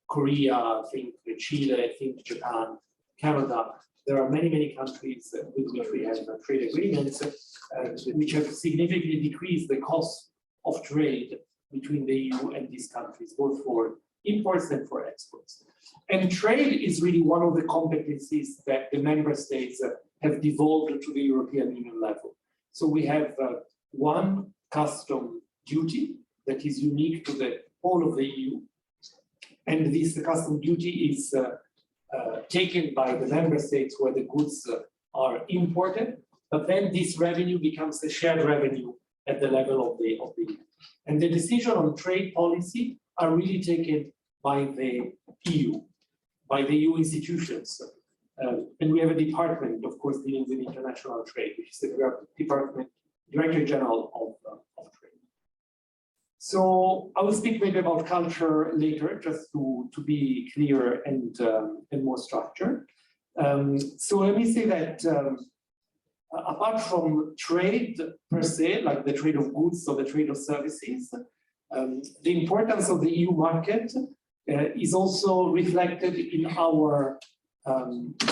Korea, think Chile, think Japan, Canada. There are many, many countries with which we have trade agreements which have significantly decreased the cost of trade between the EU and these countries, both for imports and for exports. And trade is really one of the competencies that the member states have devolved to the European Union level. So we have one custom duty that is unique to the whole of the EU. And this custom duty is taken by the member states where the goods are imported, but then this revenue becomes a shared revenue at the level of the EU. And the decision on trade policy are really taken by the EU, by the EU institutions. And we have a department, of course, dealing with international trade, which is the department, Director General of Trade. So I will speak maybe about culture later, just to be clear and more structured. So let me say that apart from trade per se, like the trade of goods or the trade of services, the importance of the EU market is also reflected in our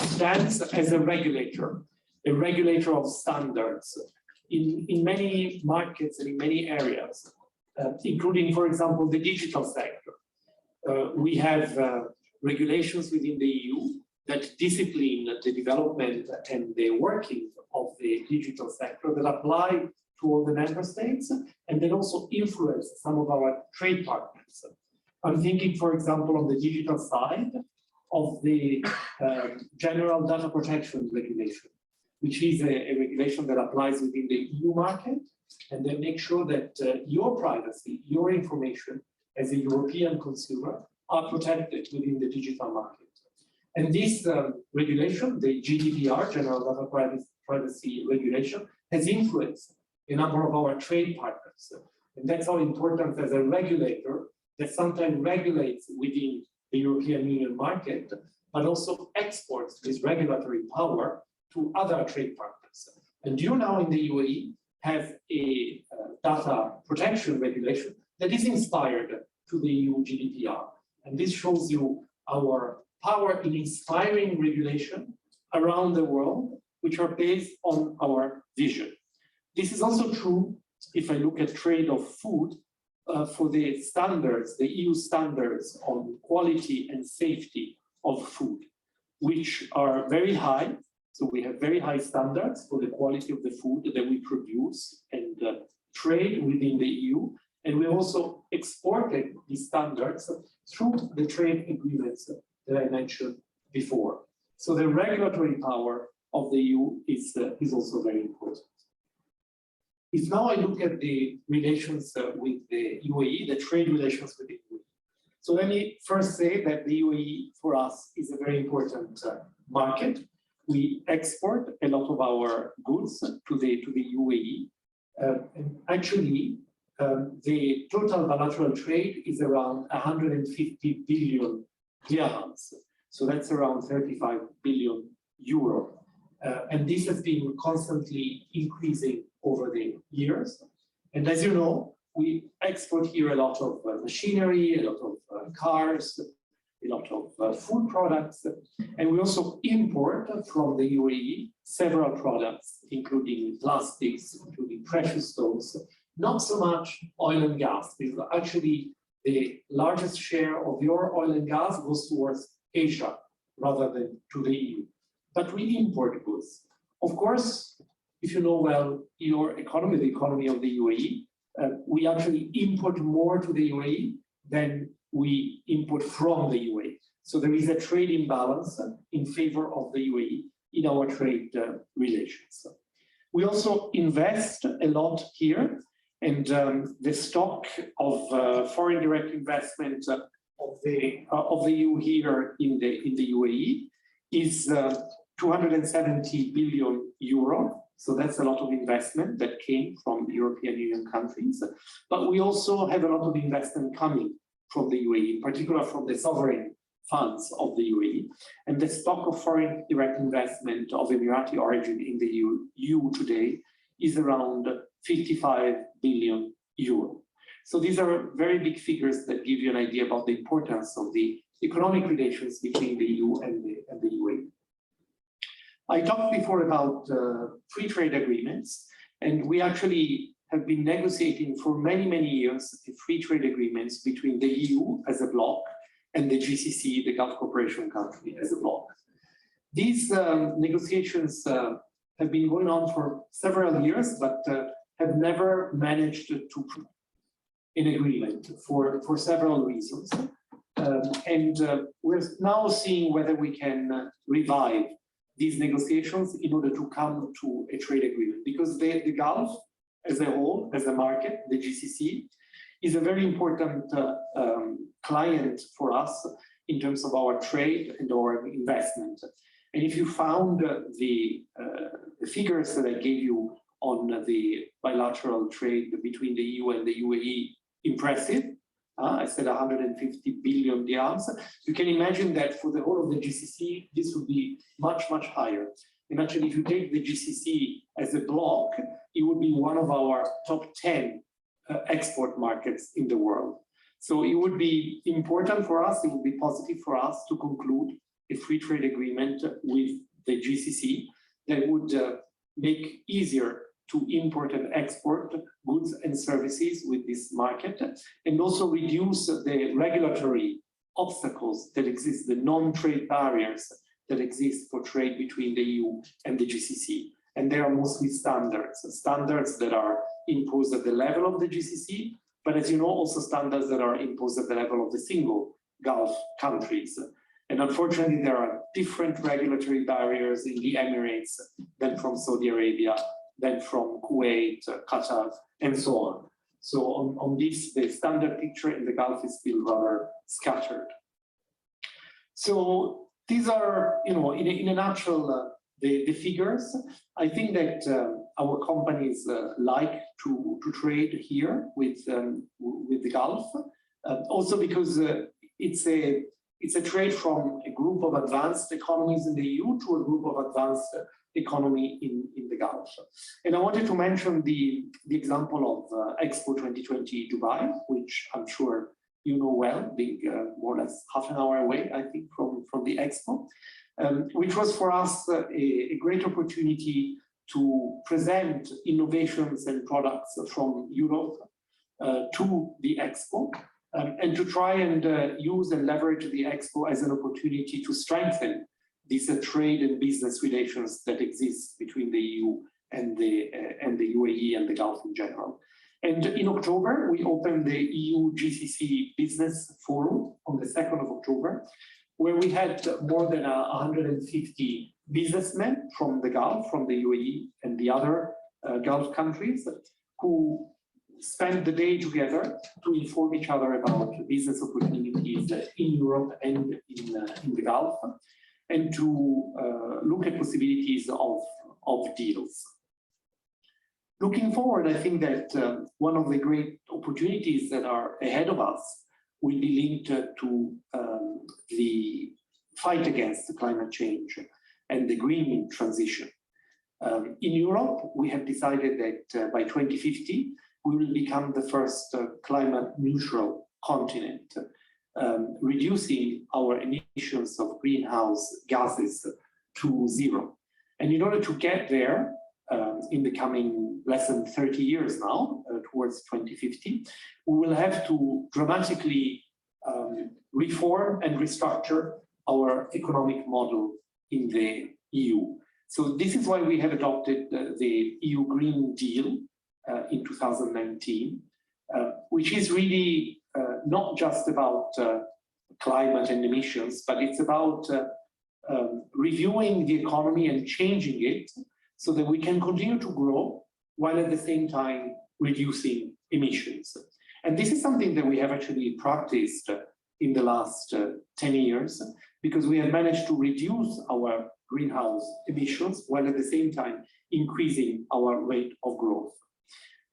stance as a regulator of standards in many markets and in many areas, including, for example, the digital sector. We have regulations within the EU that discipline the development and the working of the digital sector that apply to all the member states and that also influence some of our trade partners. I'm thinking, for example, on the digital side of the General Data Protection Regulation, which is a regulation that applies within the EU market and that makes sure that your privacy, your information as a European consumer are protected within the digital market. And this regulation, the GDPR, General Data Privacy Regulation, has influenced a number of our trade partners. And that's how important as a regulator that sometimes regulates within the European Union market, but also exports this regulatory power to other trade partners. And you now in the UAE have a data protection regulation that is inspired to the EU GDPR. And this shows you our power in inspiring regulation around the world, which are based on our vision. This is also true if I look at trade of food for the standards, the EU standards on quality and safety of food, which are very high. So we have very high standards for the quality of the food that we produce and trade within the EU. And we also exported these standards through the trade agreements that I mentioned before. So the regulatory power of the EU is also very important. If now I look at the relations with the UAE, the trade relations with the UAE. So let me first say that the UAE for us is a very important market. We export a lot of our goods to the UAE. And actually, the total bilateral trade is around 150 billion dirhams. So that's around 35 billion euro. And this has been constantly increasing over the years. And as you know, we export here a lot of machinery, a lot of cars, a lot of food products. And we also import from the UAE several products, including plastics, including precious stones, not so much oil and gas, because actually the largest share of your oil and gas goes towards Asia rather than to the EU. But we import goods. Of course, if you know well your economy, the economy of the UAE, we actually import more to the UAE than we import from the UAE. So there is a trade imbalance in favor of the UAE in our trade relations. We also invest a lot here, and the stock of foreign direct investment of the EU here in the UAE is 270 billion euro. So that's a lot of investment that came from the European Union countries. But we also have a lot of investment coming from the UAE, in particular from the sovereign funds of the UAE. And the stock of foreign direct investment of Emirati origin in the EU today is around 55 billion euro. So these are very big figures that give you an idea about the importance of the economic relations between the EU and the UAE. I talked before about free trade agreements, and we actually have been negotiating for many, many years free trade agreements between the EU as a bloc and the GCC, the Gulf Cooperation country, as a bloc. These negotiations have been going on for several years, but have never managed to an agreement for several reasons. We're now seeing whether we can revive these negotiations in order to come to a trade agreement, because the Gulf as a whole, as a market, the GCC, is a very important client for us in terms of our trade and our investment. And if you found the figures that I gave you on the bilateral trade between the EU and the UAE impressive, I said 150 billion dirhams, you can imagine that for the whole of the GCC, this would be much, much higher. And actually, if you take the GCC as a block, it would be one of our top 10 export markets in the world. So it would be important for us, it would be positive for us to conclude a free trade agreement with the GCC that would make easier to import and export goods and services with this market, and also reduce the regulatory obstacles that exist, the non-trade barriers that exist for trade between the EU and the GCC. And they are mostly standards that are imposed at the level of the GCC, but as you know, also standards that are imposed at the level of the single Gulf countries. And unfortunately, there are different regulatory barriers in the Emirates than from Saudi Arabia, than from Kuwait, Qatar, and so on. So on this, the standard picture in the Gulf is still rather scattered. So these are, in a nutshell, the figures. I think that our companies like to trade here with the Gulf, also because it's a trade from a group of advanced economies in the EU to a group of advanced economy in the Gulf. And I wanted to mention the example of Expo 2020 Dubai, which I'm sure you know well, being more or less half an hour away, I think, from the Expo, which was for us a great opportunity to present innovations and products from Europe to the Expo, and to try and use and leverage the Expo as an opportunity to strengthen these trade and business relations that exist between the EU and the UAE and the Gulf in general. And in October, we opened the EU GCC Business Forum on the 2nd of October, where we had more than 150 businessmen from the Gulf, from the UAE and the other Gulf countries, who spent the day together to inform each other about business opportunities in Europe and in the Gulf, and to look at possibilities of deals. Looking forward, I think that one of the great opportunities that are ahead of us will be linked to the fight against climate change and the green transition. In Europe, we have decided that by 2050, we will become the first climate neutral continent, reducing our emissions of greenhouse gases to zero. And in order to get there, in the coming less than 30 years now, towards 2050, we will have to dramatically reform and restructure our economic model in the EU. So this is why we have adopted the EU Green Deal in 2019, which is really not just about climate and emissions, but it's about reviewing the economy and changing it so that we can continue to grow while at the same time reducing emissions. And this is something that we have actually practiced in the last 10 years, because we have managed to reduce our greenhouse emissions while at the same time increasing our rate of growth.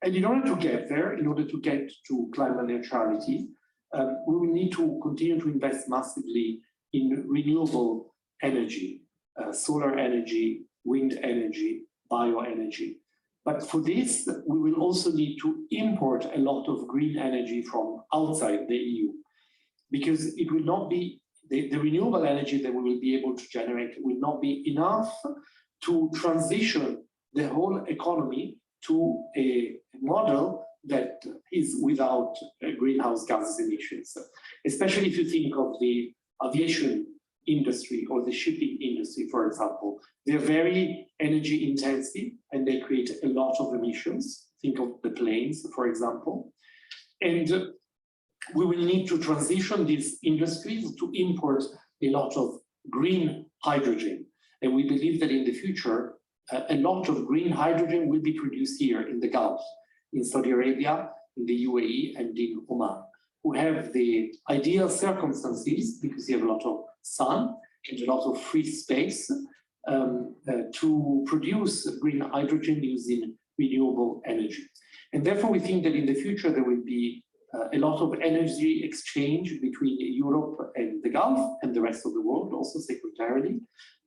And in order to get there, in order to get to climate neutrality, we will need to continue to invest massively in renewable energy, solar energy, wind energy, bioenergy. But for this, we will also need to import a lot of green energy from outside the EU, because it will not be the renewable energy that we will be able to generate will not be enough to transition the whole economy to a model that is without greenhouse gas emissions, especially if you think of the aviation industry or the shipping industry, for example. They're very energy intensive and they create a lot of emissions. Think of the planes, for example. And we will need to transition these industries to import a lot of green hydrogen. And we believe that in the future, a lot of green hydrogen will be produced here in the Gulf, in Saudi Arabia, in the UAE, and in Oman, who have the ideal circumstances because you have a lot of sun and a lot of free space to produce green hydrogen using renewable energy. And therefore, we think that in the future, there will be a lot of energy exchange between Europe and the Gulf and the rest of the world, also secondarily.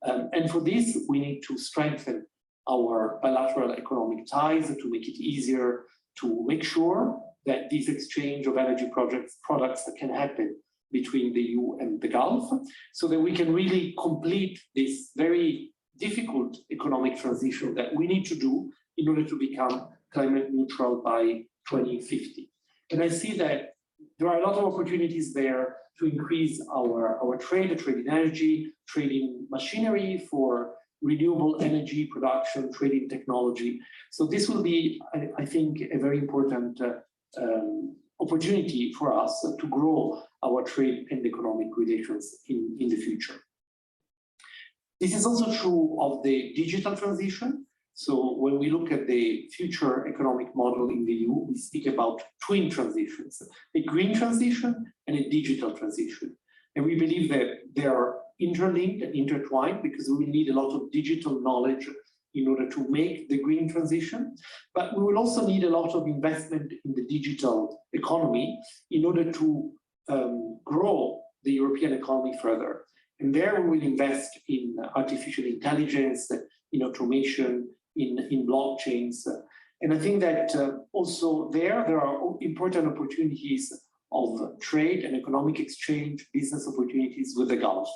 And for this, we need to strengthen our bilateral economic ties to make it easier to make sure that this exchange of energy products can happen between the EU and the Gulf, so that we can really complete this very difficult economic transition that we need to do in order to become climate neutral by 2050. And I see that there are a lot of opportunities there to increase our trade in energy, trade in machinery for renewable energy production, trade in technology. So this will be, I think, a very important opportunity for us to grow our trade and economic relations in the future. This is also true of the digital transition. So when we look at the future economic model in the EU, we speak about twin transitions, a green transition and a digital transition. And we believe that they are interlinked and intertwined because we will need a lot of digital knowledge in order to make the green transition. But we will also need a lot of investment in the digital economy in order to grow the European economy further. And there we will invest in artificial intelligence, in automation, in blockchains. And I think that also there are important opportunities of trade and economic exchange, business opportunities with the Gulf.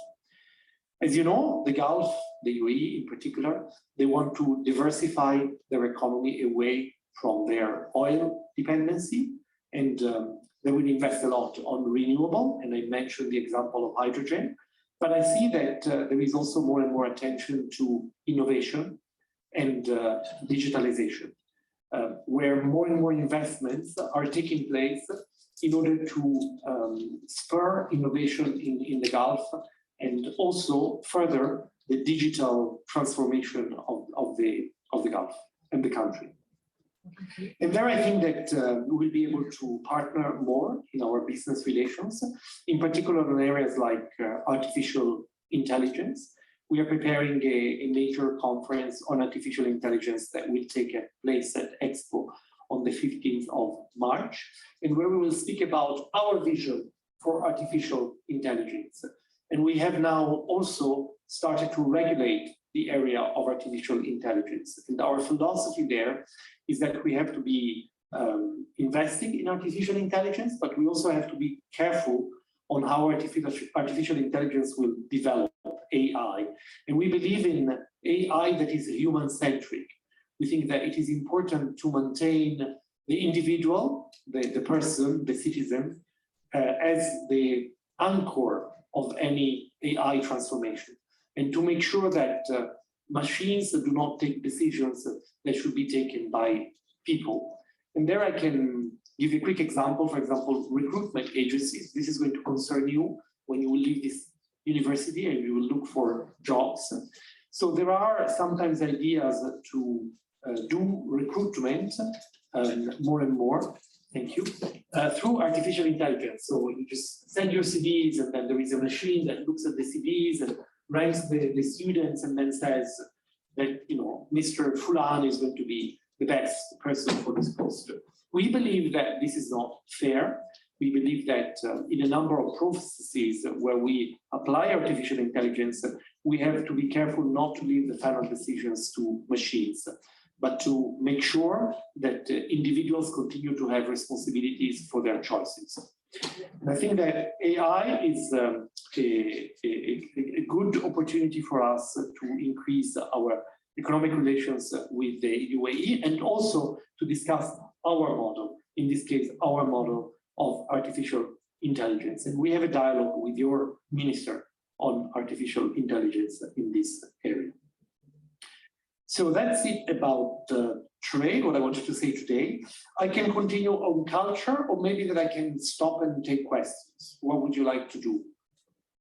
As you know, the Gulf, the UAE in particular, they want to diversify their economy away from their oil dependency, and they will invest a lot on renewable, and I mentioned the example of hydrogen. But I see that there is also more and more attention to innovation and digitalization, where more and more investments are taking place in order to spur innovation in the Gulf and also further the digital transformation of the Gulf and the country. And there I think that we will be able to partner more in our business relations, in particular in areas like artificial intelligence. We are preparing a major conference on artificial intelligence that will take place at Expo on the 15th of March, and where we will speak about our vision for artificial intelligence. And we have now also started to regulate the area of artificial intelligence. And our philosophy there is that we have to be investing in artificial intelligence, but we also have to be careful on how artificial intelligence will develop, AI. And we believe in AI that is human-centric. We think that it is important to maintain the individual, the person, the citizen, as the anchor of any AI transformation, and to make sure that machines do not take decisions that should be taken by people. And there I can give you a quick example. For example, recruitment agencies. This is going to concern you when you will leave this university and you will look for jobs. So there are sometimes ideas to do recruitment more and more, thank you, through artificial intelligence. So you just send your CVs and then there is a machine that looks at the CVs and ranks the students and then says that, you know, Mr. Fulan is going to be the best person for this post. We believe that this is not fair. We believe that in a number of processes where we apply artificial intelligence, we have to be careful not to leave the final decisions to machines, but to make sure that individuals continue to have responsibilities for their choices. And I think that AI is a good opportunity for us to increase our economic relations with the UAE and also to discuss our model, in this case, our model of artificial intelligence. And we have a dialogue with your minister on artificial intelligence in this area. So that's it about trade, what I wanted to say today. I can continue on culture, or maybe that I can stop and take questions. What would you like to do?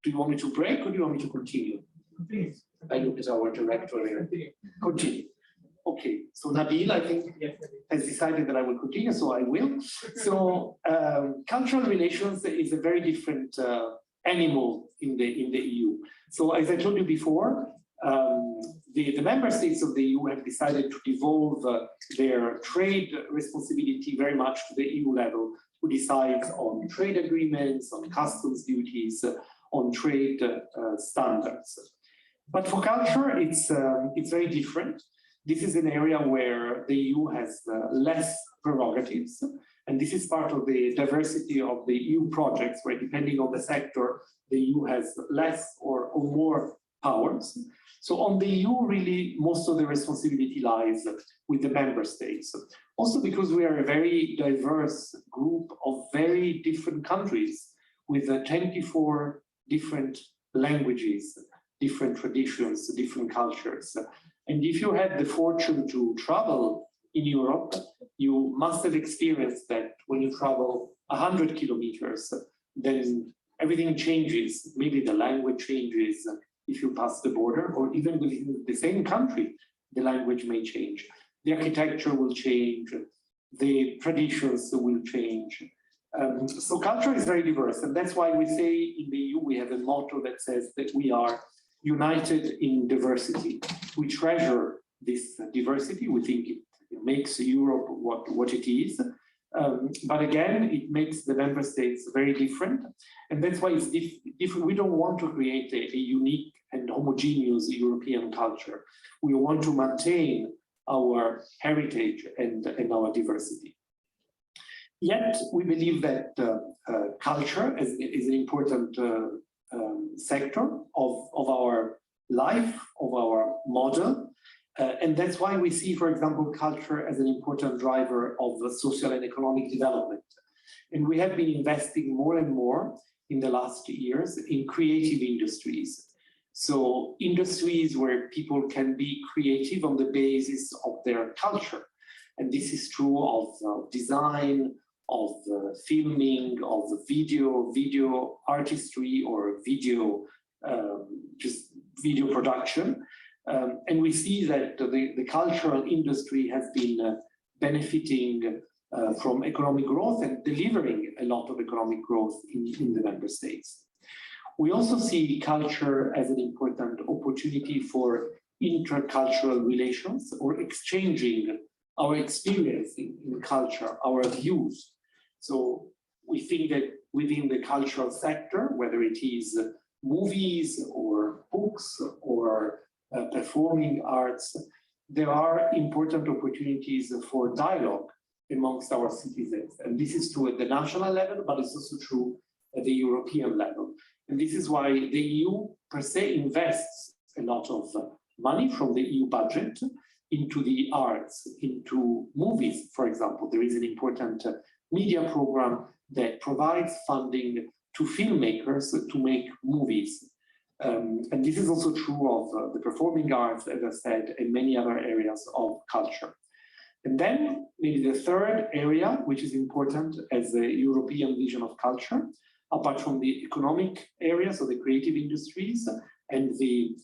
Do you want me to break, or do you want me to continue? Please. I look as our director here. Continue. Okay, so Nabil, I think, has decided that I will continue, so I will. So cultural relations is a very different animal in the EU. So as I told you before, the member states of the EU have decided to devolve their trade responsibility very much to the EU level, who decides on trade agreements, on customs duties, on trade standards. But for culture, it's very different. This is an area where the EU has less prerogatives, and this is part of the diversity of the EU projects, where depending on the sector, the EU has less or more powers. So on the EU, really, most of the responsibility lies with the member states. Also because we are a very diverse group of very different countries with 24 different languages, different traditions, different cultures. And if you had the fortune to travel in Europe, you must have experienced that when you travel 100 kilometers, then everything changes. Maybe the language changes if you pass the border, or even within the same country, the language may change. The architecture will change, the traditions will change. So culture is very diverse, and that's why we say in the EU we have a motto that says that we are united in diversity. We treasure this diversity. We think it makes Europe what it is. But again, it makes the member states very different. And that's why it's different. We don't want to create a unique and homogeneous European culture. We want to maintain our heritage and our diversity. Yet, we believe that culture is an important sector of our life, of our model. And that's why we see, for example, culture as an important driver of social and economic development. And we have been investing more and more in the last years in creative industries. So industries where people can be creative on the basis of their culture. And this is true of design, of filming, of video artistry, or just video production. And we see that the cultural industry has been benefiting from economic growth and delivering a lot of economic growth in the member states. We also see culture as an important opportunity for intercultural relations, or exchanging our experience in culture, our views. So we think that within the cultural sector, whether it is movies or books or performing arts, there are important opportunities for dialogue amongst our citizens. And this is true at the national level, but it's also true at the European level. And this is why the EU per se invests a lot of money from the EU budget into the arts, into movies, for example. There is an important media program that provides funding to filmmakers to make movies. And this is also true of the performing arts, as I said, and many other areas of culture. And then maybe the third area, which is important as a European vision of culture, apart from the economic areas, so the creative industries, and the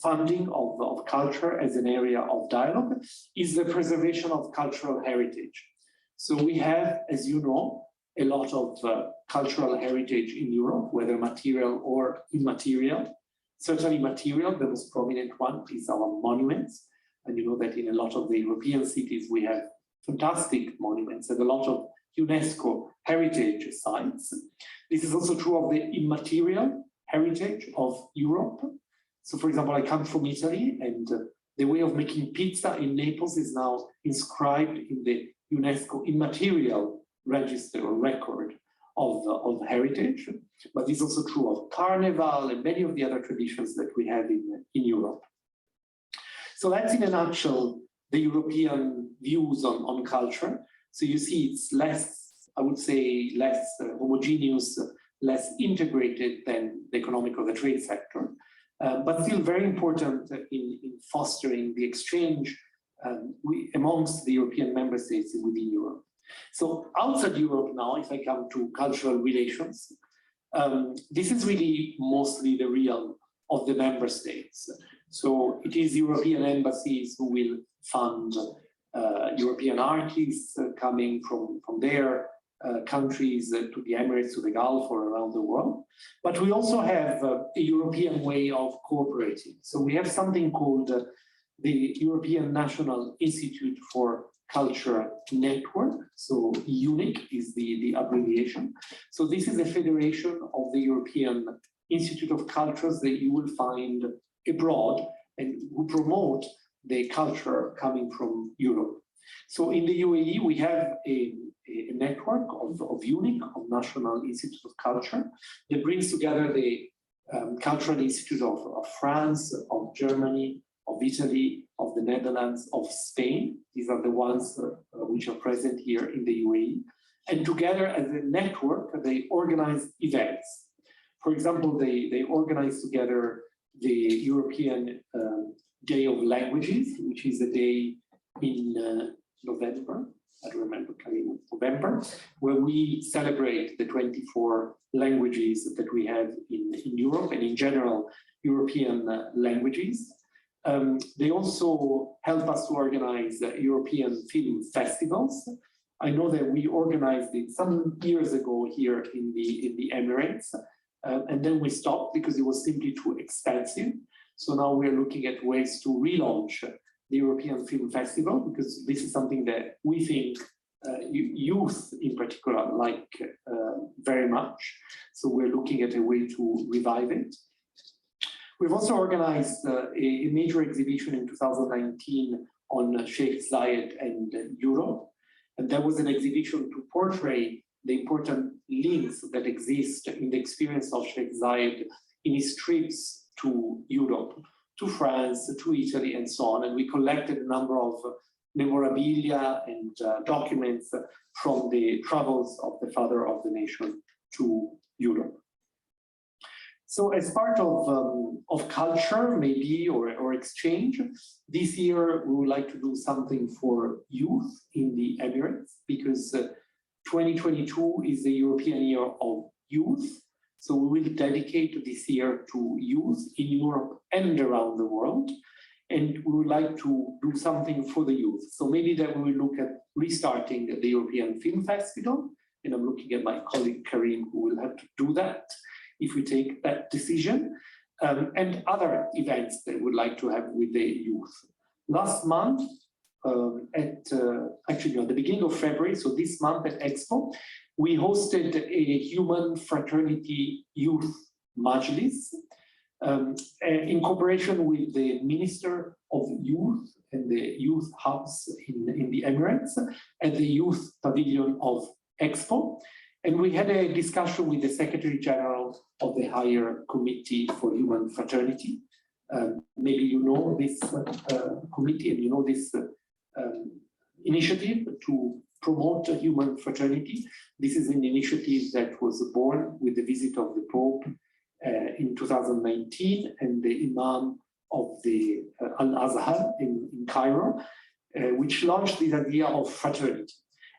funding of culture as an area of dialogue, is the preservation of cultural heritage. So we have, as you know, a lot of cultural heritage in Europe, whether material or immaterial. Certainly material, the most prominent one is our monuments. And you know that in a lot of the European cities, we have fantastic monuments and a lot of UNESCO heritage sites. This is also true of the immaterial heritage of Europe. So for example, I come from Italy, and the way of making pizza in Naples is now inscribed in the UNESCO immaterial register or record of heritage, but it's also true of Carnival and many of the other traditions that we have in Europe. So that's in a nutshell the European views on culture. So you see it's less, I would say, less homogeneous, less integrated than the economic or the trade sector, but still very important in fostering the exchange amongst the European member states within Europe. So outside Europe now, if I come to cultural relations, this is really mostly the realm of the member states. So it is European embassies who will fund European artists coming from their countries to the Emirates, to the Gulf, or around the world. But we also have a European way of cooperating. So we have something called the European National Institute for Culture Network. So UNIC is the abbreviation. So this is a federation of the European Institute of Cultures that you will find abroad and who promote the culture coming from Europe. So in the UAE, we have a network of UNIC, of National Institute of Culture, that brings together the Cultural Institute of France, of Germany, of Italy, of the Netherlands, of Spain. These are the ones which are present here in the UAE. And together as a network, they organize events. For example, they organize together the European Day of Languages, which is a day in November, I don't remember, November, where we celebrate the 24 languages that we have in Europe and in general, European languages. They also help us to organize European film festivals. I know that we organized it some years ago here in the Emirates, and then we stopped because it was simply too expensive. So now we're looking at ways to relaunch the European Film Festival, because this is something that we think youth in particular like very much. So we're looking at a way to revive it. We've also organized a major exhibition in 2019 on Sheikh Zayed and Europe. And that was an exhibition to portray the important links that exist in the experience of Sheikh Zayed in his trips to Europe, to France, to Italy, and so on. And we collected a number of memorabilia and documents from the travels of the father of the nation to Europe. So as part of culture, maybe, or exchange, this year we would like to do something for youth in the Emirates, because 2022 is the European Year of Youth. So we will dedicate this year to youth in Europe and around the world. And we would like to do something for the youth. So maybe that we will look at restarting the European Film Festival. And I'm looking at my colleague Karim, who will have to do that if we take that decision. And other events that we would like to have with the youth. Last month, actually at the beginning of February, so this month at Expo, we hosted a human fraternity youth majlis in cooperation with the Minister of Youth and the Youth Hubs in the Emirates at the Youth Pavilion of Expo. And we had a discussion with the Secretary General of the Higher Committee for Human Fraternity. Maybe you know this committee and you know this initiative to promote human fraternity. This is an initiative that was born with the visit of the Pope in 2019 and the Imam of the Al-Azhar in Cairo, which launched this idea of fraternity.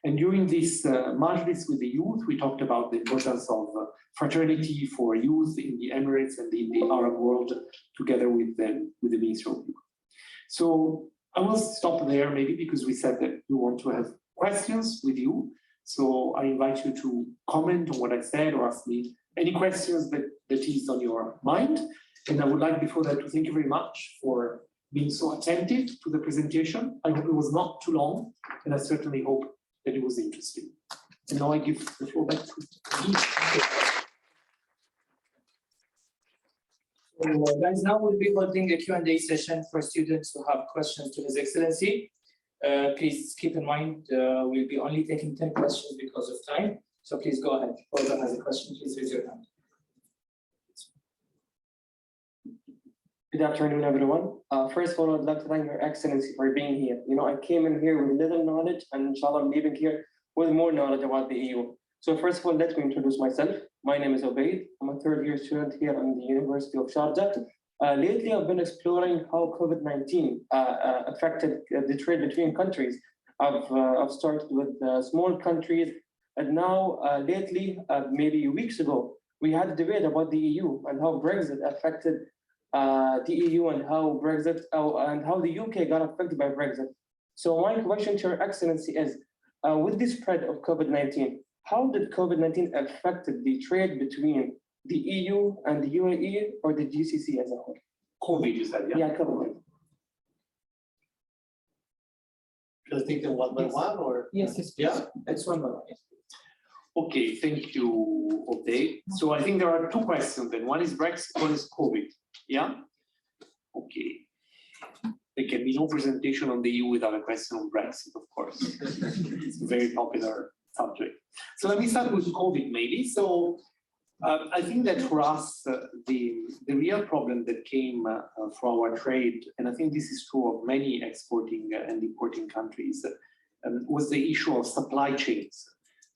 And during this majlis with the youth, we talked about the importance of fraternity for youth in the Emirates and in the Arab world, together with the Minister of Youth. So I will stop there, maybe because we said that we want to have questions with you. So I invite you to comment on what I said or ask me any questions that is on your mind. And I would like before that to thank you very much for being so attentive to the presentation. I hope it was not too long, and I certainly hope that it was interesting. And now I give the floor back to you. So guys, now we'll be holding a Q&A session for students who have questions to His Excellency. Please keep in mind, we'll be only taking 10 questions because of time. So please go ahead. Whoever has a question, please raise your hand. Good afternoon, everyone. First of all, I'd like to thank Your Excellency for being here. I came in here with little knowledge, and inshallah, I'm leaving here with more knowledge about the EU. So first of all, let me introduce myself. My name is Obaid. I'm a third-year student here at the University of Sharjah. Lately, I've been exploring how COVID-19 affected the trade between countries. I've started with small countries, and now lately, maybe weeks ago, we had a debate about the EU and how Brexit affected the EU and how the UK got affected by Brexit. So my question to Your Excellency is, with the spread of COVID-19, how did COVID-19 affected the trade between the EU and the UAE or the GCC as a whole? COVID, you said, yeah? Yeah, COVID. Should I take them one by one or? Yes, Yeah? it's one by one. Okay, thank you, Obaid. So I think there are two questions then. One is Brexit, one is COVID. Yeah? Okay. There can be no presentation on the EU without a question on Brexit, of course. It's a very popular subject. So let me start with COVID maybe. So I think that for us, the real problem that came from our trade, and I think this is true of many exporting and importing countries, was the issue of supply chains.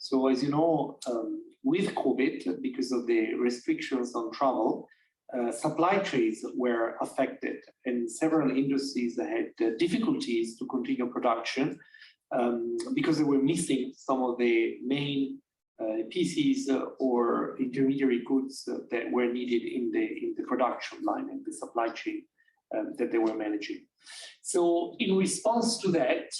So as you know, with COVID, because of the restrictions on travel, supply chains were affected and several industries had difficulties to continue production because they were missing some of the main pieces or intermediary goods that were needed in the production line and the supply chain that they were managing. So in response to that,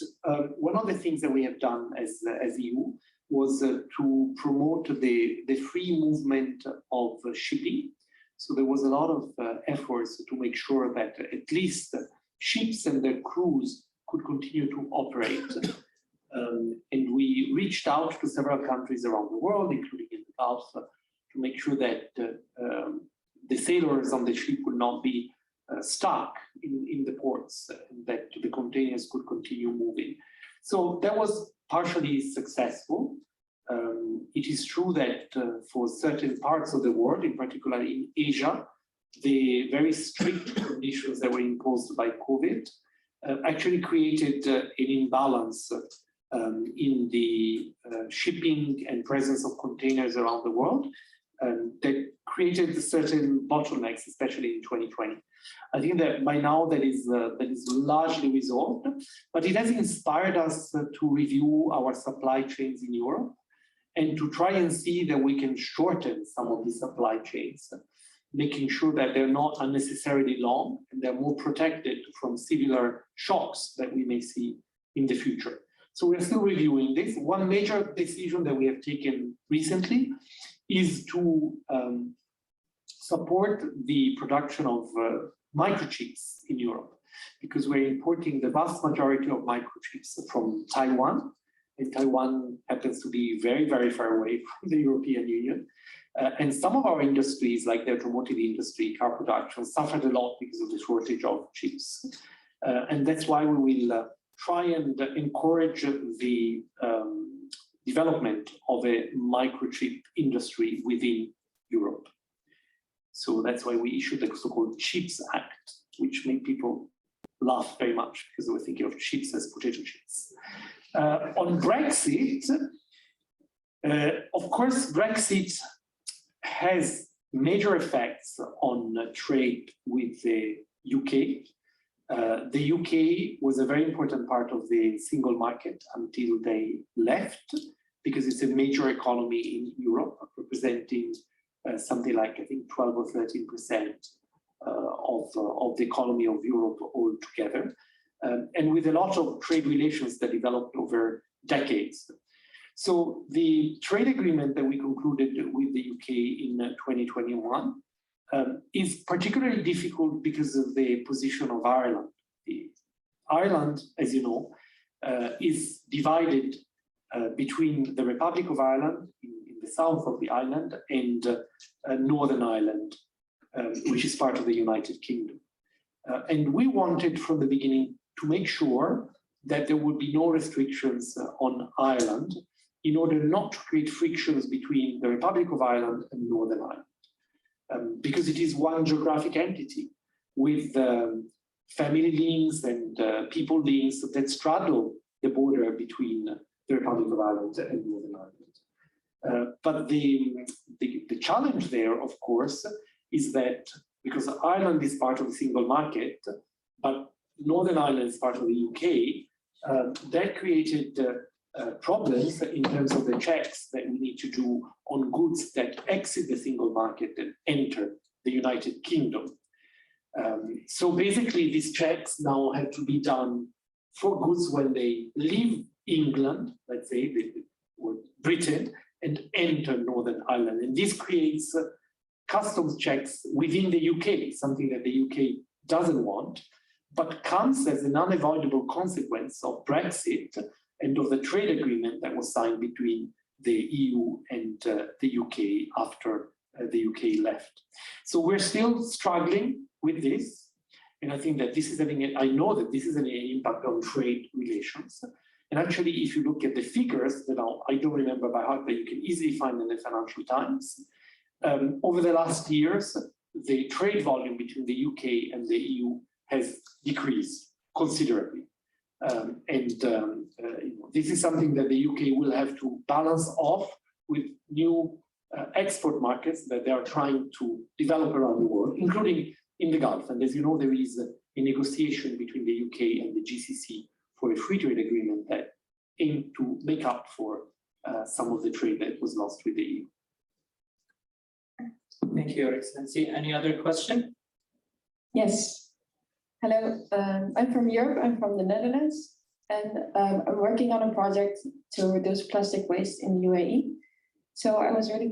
one of the things that we have done as EU was to promote the free movement of shipping. So there was a lot of efforts to make sure that at least ships and their crews could continue to operate. And we reached out to several countries around the world, including in the Gulf, to make sure that the sailors on the ship would not be stuck in the ports, and that the containers could continue moving. So that was partially successful. It is true that for certain parts of the world, in particular in Asia, the very strict conditions that were imposed by COVID actually created an imbalance in the shipping and presence of containers around the world that created certain bottlenecks, especially in 2020. I think that by now that is largely resolved, but it has inspired us to review our supply chains in Europe and to try and see that we can shorten some of the supply chains, making sure that they're not unnecessarily long and they're more protected from similar shocks that we may see in the future. So we're still reviewing this. One major decision that we have taken recently is to support the production of microchips in Europe, because we're importing the vast majority of microchips from Taiwan, and Taiwan happens to be very, very far away from the European Union. And some of our industries, like the automotive industry, car production, suffered a lot because of the shortage of chips. And that's why we will try and encourage the development of a microchip industry within Europe. So that's why we issued the so-called CHIPS Act, which made people laugh very much because they were thinking of chips as potato chips. On Brexit, of course, Brexit has major effects on trade with the UK. The UK was a very important part of the single market until they left, because it's a major economy in Europe, representing something like, I think, 12 or 13% of the economy of Europe altogether, and with a lot of trade relations that developed over decades. So the trade agreement that we concluded with the UK in 2021 is particularly difficult because of the position of Ireland. Ireland, as you know, is divided between the Republic of Ireland in the south of the island and Northern Ireland, which is part of the United Kingdom. And we wanted from the beginning to make sure that there would be no restrictions on Ireland in order not to create frictions between the Republic of Ireland and Northern Ireland. Because it is one geographic entity with family links and people links that straddle the border between the Republic of Ireland and Northern Ireland. But the challenge there, of course, is that because Ireland is part of the single market, but Northern Ireland is part of the UK, that created problems in terms of the checks that we need to do on goods that exit the single market and enter the United Kingdom. So basically, these checks now have to be done for goods when they leave England, let's say, or Britain, and enter Northern Ireland. And this creates customs checks within the UK, something that the UK doesn't want, but comes as an unavoidable consequence of Brexit and of the trade agreement that was signed between the EU and the UK after the UK left. So we're still struggling with this. And I think that this is having, I know that this is an impact on trade relations. And actually, if you look at the figures that I don't remember by heart, but you can easily find in the Financial Times, over the last years, the trade volume between the UK and the EU has decreased considerably. This is something that the UK will have to balance off with new export markets that they are trying to develop around the world, including in the Gulf. And as you know, there is a negotiation between the UK and the GCC for a free trade agreement that aimed to make up for some of the trade that was lost with the EU. Thank you, Your Excellency. Any other question? Yes. Hello, I'm from Europe, I'm from the Netherlands, and I'm working on a project to reduce plastic waste in the UAE. So I was really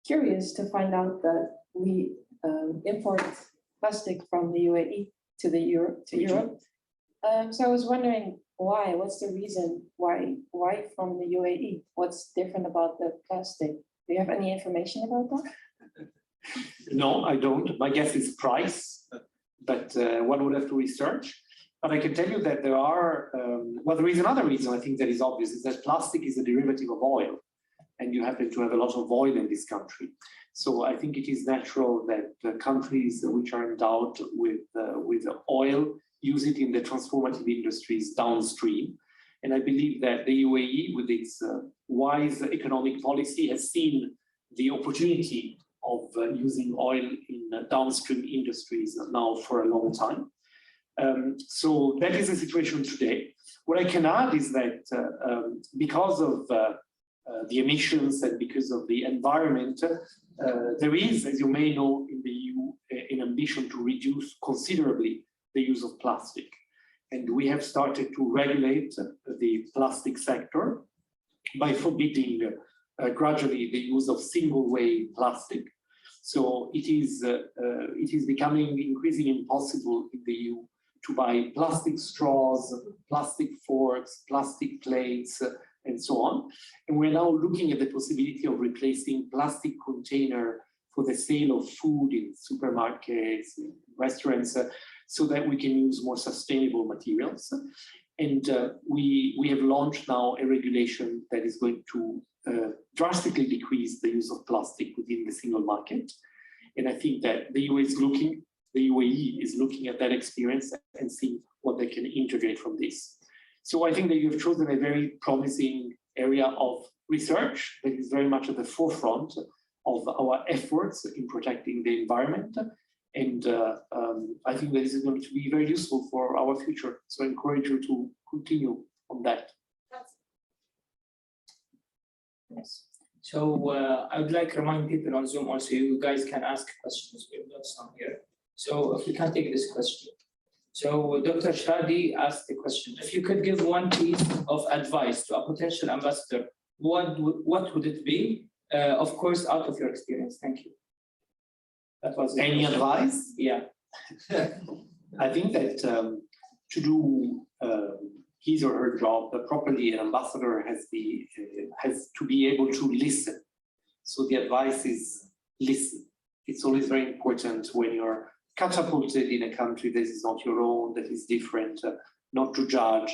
curious to find out that we import plastic from the UAE to Europe. So I was wondering why, what's the reason why from the UAE? What's different about the plastic? Do you have any information about that? No, I don't. My guess is price, but one would have to research. But I can tell you that there are, well, there is another reason I think that is obvious, is that plastic is a derivative of oil, and you happen to have a lot of oil in this country. So I think it is natural that countries which are endowed with oil use it in the transformative industries downstream. And I believe that the UAE, with its wise economic policy, has seen the opportunity of using oil in downstream industries now for a long time. So that is the situation today. What I can add is that because of the emissions and because of the environment, there is, as you may know, in the EU, an ambition to reduce considerably the use of plastic. And we have started to regulate the plastic sector by forbidding gradually the use of single-way plastic. So it is becoming increasingly impossible in the EU to buy plastic straws, plastic forks, plastic plates, and so on. And we're now looking at the possibility of replacing plastic container for the sale of food in supermarkets, in restaurants, so that we can use more sustainable materials. And we have launched now a regulation that is going to drastically decrease the use of plastic within the single market. And I think that the UAE is looking at that experience and seeing what they can integrate from this. So I think that you've chosen a very promising area of research that is very much at the forefront of our efforts in protecting the environment. And I think that this is going to be very useful for our future. So I encourage you to continue on that. Yes. So I would like to remind people on Zoom also, you guys can ask questions. We've got some here. So if we can take this question. So Dr. Shadi asked the question, if you could give one piece of advice to a potential ambassador, what would it be? Of course, out of your experience. Thank you. That was any advice? Yeah. I think that to do his or her job properly, an ambassador has to be able to listen. So the advice is listen. It's always very important when you're catapulted in a country that is not your own, that is different, not to judge,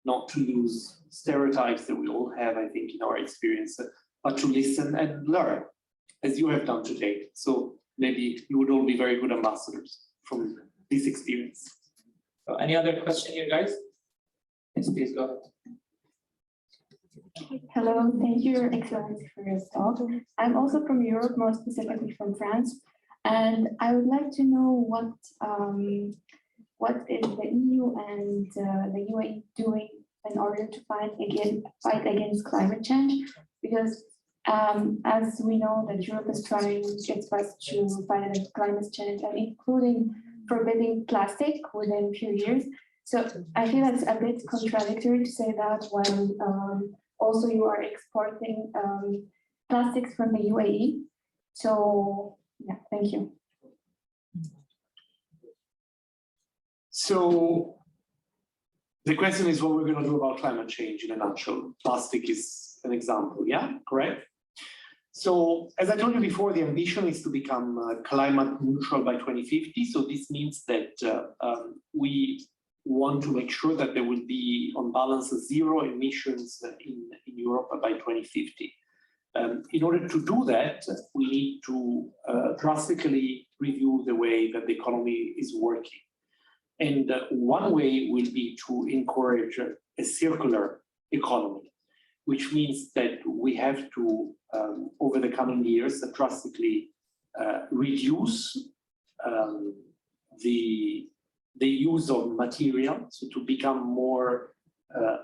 not to use stereotypes that we all have, I think, in our experience, but to listen and learn, as you have done today. So maybe you would all be very good ambassadors from this experience. So any other question here, guys? Yes, please go ahead. Hello, thank you, Your Excellency, for your talk. I'm also from Europe, more specifically from France, and I would like to know what is the EU and the UAE doing in order to fight against climate change? Because as we know that Europe is trying its best to fight against climate change, and including forbidding plastic within a few years. So I feel it's a bit contradictory to say that when also you are exporting plastics from the UAE. So yeah, thank you. So the question is what we're going to do about climate change in a nutshell. Plastic is an example, yeah, correct? So as I told you before, the ambition is to become climate neutral by 2050. So this means that we want to make sure that there will be, on balance, zero emissions in Europe by 2050. In order to do that, we need to drastically review the way that the economy is working. And one way will be to encourage a circular economy, which means that we have to, over the coming years, drastically reduce the use of material, so to become more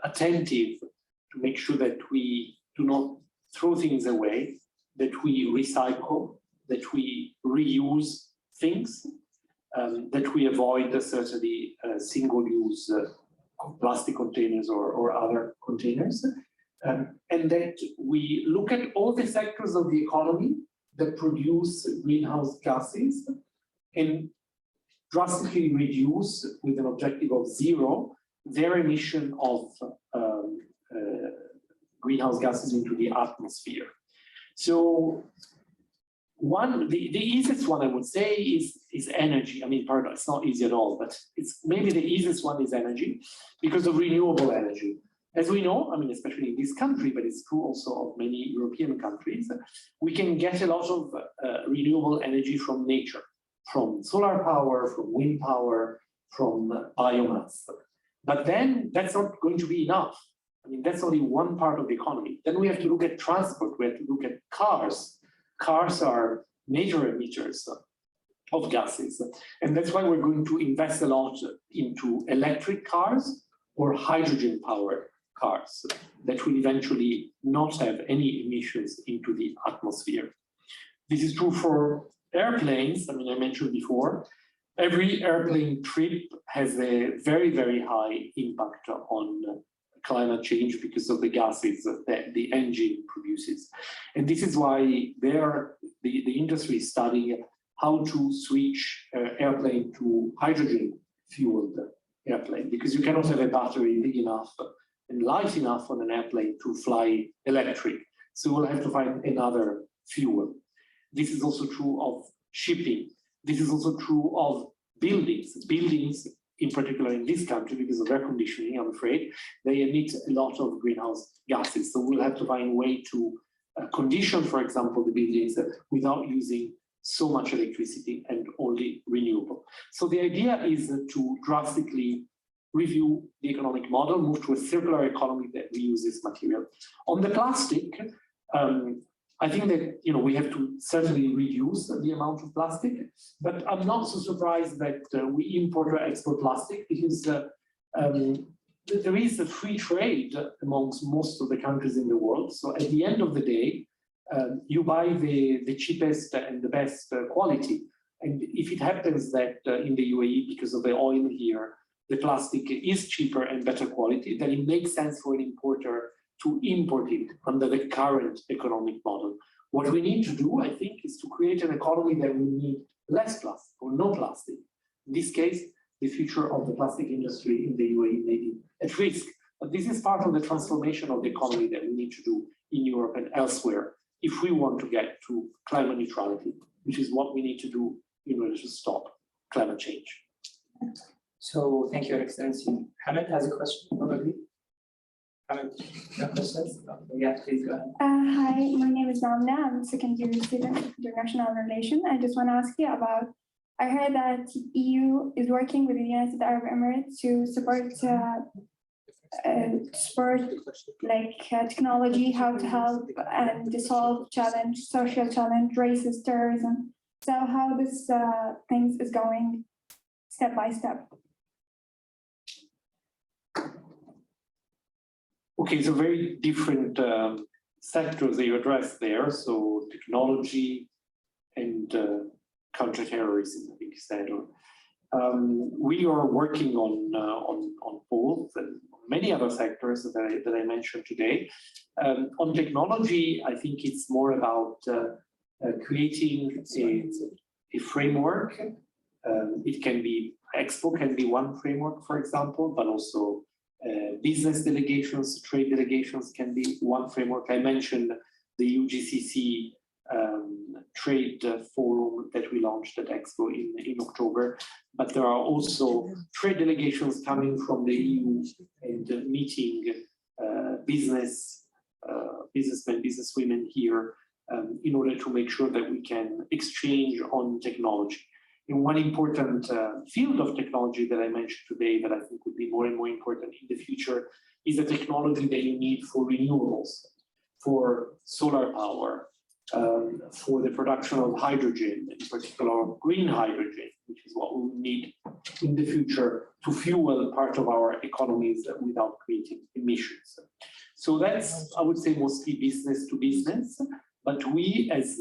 attentive to make sure that we do not throw things away, that we recycle, that we reuse things, that we avoid certainly single-use plastic containers or other containers, and that we look at all the sectors of the economy that produce greenhouse gases and drastically reduce, with an objective of zero, their emission of greenhouse gases into the atmosphere. So the easiest one I would say is energy. I mean, pardon, it's not easy at all, but it's maybe the easiest one is energy because of renewable energy. As we know, I mean, especially in this country, but it's true also of many European countries, we can get a lot of renewable energy from nature, from solar power, from wind power, from biomass. But then that's not going to be enough. I mean, that's only one part of the economy. Then we have to look at transport, we have to look at cars. Cars are major emitters of gases. And that's why we're going to invest a lot into electric cars or hydrogen-powered cars that will eventually not have any emissions into the atmosphere. This is true for airplanes. I mean, I mentioned before, every airplane trip has a very, very high impact on climate change because of the gases that the engine produces. And this is why the industry is studying how to switch airplane to hydrogen-fueled airplane, because you cannot have a battery big enough and light enough on an airplane to fly electric. So we'll have to find another fuel. This is also true of shipping. This is also true of buildings. Buildings, in particular in this country, because of air conditioning, I'm afraid, they emit a lot of greenhouse gases. So we'll have to find a way to condition, for example, the buildings without using so much electricity and only renewable. So the idea is to drastically review the economic model, move to a circular economy that reuses material. On the plastic, I think that we have to certainly reduce the amount of plastic, but I'm not so surprised that we import or export plastic, because there is a free trade amongst most of the countries in the world. So at the end of the day, you buy the cheapest and the best quality. And if it happens that in the UAE, because of the oil here, the plastic is cheaper and better quality, then it makes sense for an importer to import it under the current economic model. What we need to do, I think, is to create an economy that will need less plastic or no plastic. In this case, the future of the plastic industry in the UAE may be at risk. But this is part of the transformation of the economy that we need to do in Europe and elsewhere if we want to get to climate neutrality, which is what we need to do in order to stop climate change. So thank you, Your Excellency. Hamid has a question, probably. Yeah, please go ahead. Hi, my name is Ramna. I'm a second year student of international relations. I just want to ask you about, I heard that EU is working with the United Arab Emirates to support technology, how to help and to solve challenge, social challenge, racist terrorism. So how this things is going step by step. Okay, so very different sectors that you address there. So technology and counterterrorism, I think you said. We are working on both and many other sectors that I mentioned today. On technology, I think it's more about creating a framework. It can be, Expo can be one framework, for example, but also business delegations, trade delegations can be one framework. I mentioned the UGCC trade forum that we launched at Expo in October, but there are also trade delegations coming from the EU and meeting businessmen, businesswomen here in order to make sure that we can exchange on technology. And one important field of technology that I mentioned today that I think would be more and more important in the future is the technology that you need for renewables, for solar power, for the production of hydrogen, in particular green hydrogen, which is what we need in the future to fuel part of our economies without creating emissions. So that's, I would say, mostly business to business, but we as